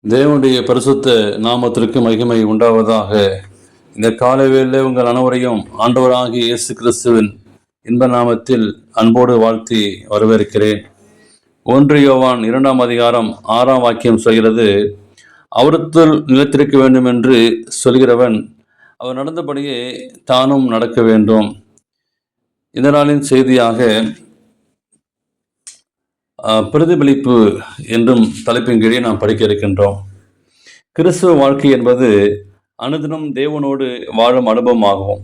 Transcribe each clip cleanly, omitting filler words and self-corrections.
தேவனுடைய பரிசுத்த நாமத்திற்கு மகிமை உண்டாவதாக. இந்த காலைவேளை உங்கள் அனைவரையும் ஆண்டவராகிய இயேசு கிறிஸ்துவின் இன்ப நாமத்தில் அன்போடு வாழ்த்தி வரவேற்கிறேன். 1 யோவான் 2 அதிகாரம் 6 வாக்கியம் சொல்கிறது, அவருக்குள் நிலைத்திருக்க வேண்டும் என்று சொல்கிறவன் அவர் நடந்தபடியே தானும் நடக்க வேண்டும். இந்த நாளின் செய்தியாக பிரதிபலிப்பு என்றும் தலைப்பின் கீழே நாம் படிக்க இருக்கின்றோம். கிறிஸ்துவ வாழ்க்கை என்பது அனுதினம் தேவனோடு வாழும் அனுபவமாகும்.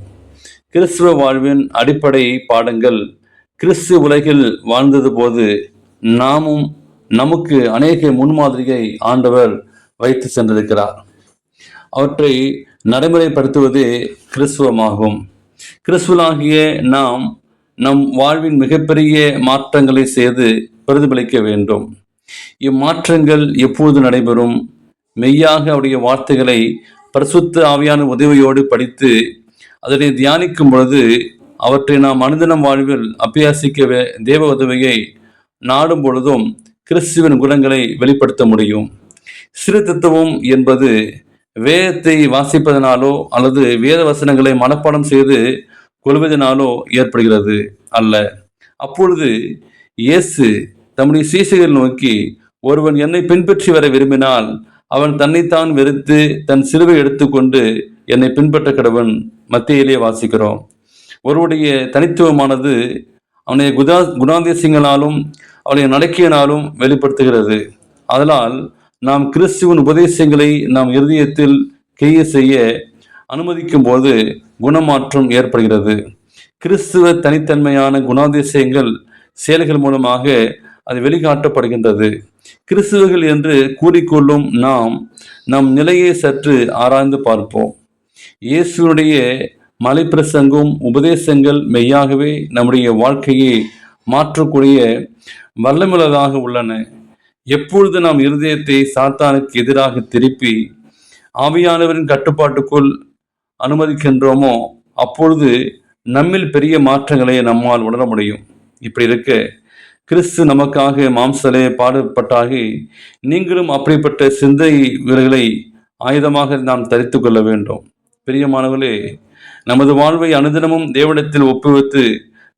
கிறிஸ்துவ வாழ்வின் அடிப்படை பாடங்கள் கிறிஸ்து உலகில் வாழ்ந்தது போது நாமும் நமக்கு அநேக முன்மாதிரியை ஆண்டவர் வைத்து சென்றிருக்கிறார். அவற்றை நடைமுறைப்படுத்துவதே கிறிஸ்துவமாகும். கிறிஸ்துவலாகிய நாம் நம் வாழ்வின் மிகப்பெரிய மாற்றங்களை செய்து பிரதிபலிக்க வேண்டும். இம்மாற்றங்கள் எப்போது நடைபெறும்? மெய்யாக அவருடைய வார்த்தைகளை பரிசுத்த ஆவியான உதவியோடு படித்து அதனை தியானிக்கும் பொழுது அவற்றை நாம் அனுதினம் வாழ்வில் அபியாசிக்க தேவ உதவியை நாடும் பொழுதும் கிறிஸ்துவின் குணங்களை வெளிப்படுத்த முடியும். சிறு தத்துவம் என்பது வேதத்தை வாசிப்பதனாலோ அல்லது வேத வசனங்களை மனப்பாடம் செய்து கொள்வதனாலோ ஏற்படுகிறது அல்ல. அப்பொழுது இயேசு தம்முடைய சீசைகளை நோக்கி, ஒருவன் என்னை பின்பற்றி வர விரும்பினால் அவன் தன்னைத்தான் வெறுத்து தன் சிலுவை எடுத்துக்கொண்டு என்னை பின்பற்ற கடவன். மத்தியிலே வாசிக்கிறோம். ஒருவருடைய தனித்துவமானது அவனுடைய குணாதிசயங்களாலும் அவனுடைய நடக்கையினாலும் வெளிப்படுத்துகிறது. அதனால் நாம் கிறிஸ்துவின் உபதேசங்களை நாம் இருதயத்தில் கிரியை செய்ய அனுமதிக்கும் போது குணமாற்றம் ஏற்படுகிறது. கிறிஸ்துவ தனித்தன்மையான குணாதிசயங்கள் செயல்கள் மூலமாக அது வெளிக்காட்டப்படுகின்றது. கிறிஸ்துவர்கள் என்று கூறிக்கொள்ளும் நாம் நம் நிலையை சற்று ஆராய்ந்து பார்ப்போம். இயேசுனுடைய மலைப்பிரசங்கும் உபதேசங்கள் மெய்யாகவே நம்முடைய வாழ்க்கையை மாற்றக்கூடிய வல்லமுள்ளதாக உள்ளன. எப்பொழுது நாம் இருதயத்தை சாத்தானுக்கு எதிராக திருப்பி ஆவியானவரின் கட்டுப்பாட்டுக்குள் அனுமதிக்கின்றோமோ அப்பொழுது நம்மில் பெரிய மாற்றங்களை நம்மால் உணர முடியும். இப்படி இருக்க கிறிஸ்து நமக்காக மாம்சலே பாடுபட்டாகி நீங்களும் அப்படிப்பட்ட சிந்தை வீரர்களை ஆயுதமாக நாம் தரித்து கொள்ள வேண்டும். பிரியமானவர்களே, நமது வாழ்வை அனுதினமும் தேவனிடத்தில் ஒப்புவித்து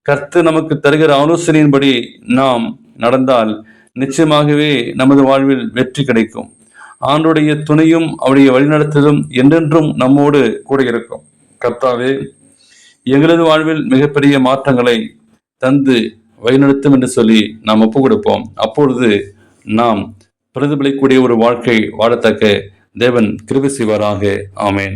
கர்த்தர் நமக்கு தருகிற ஆலோசனையின்படி நாம் நடந்தால் நிச்சயமாகவே நமது வாழ்வில் வெற்றி கிடைக்கும். ஆண்டுடைய துணையும் அவருடைய வழிநடத்தலும் என்றென்றும் நம்மோடு கூட இருக்கும். கர்த்தாவே, எங்களது வாழ்வில் மிகப்பெரிய மாற்றங்களை தந்து வழிநடத்தும் என்று சொல்லி நாம் ஒப்பு கொடுப்போம். அப்பொழுது நாம் பிரதிபலிக்கக்கூடிய ஒரு வாழ்க்கை வாழத்தக்க தேவன் கிருபை செய்வாராக. ஆமேன்.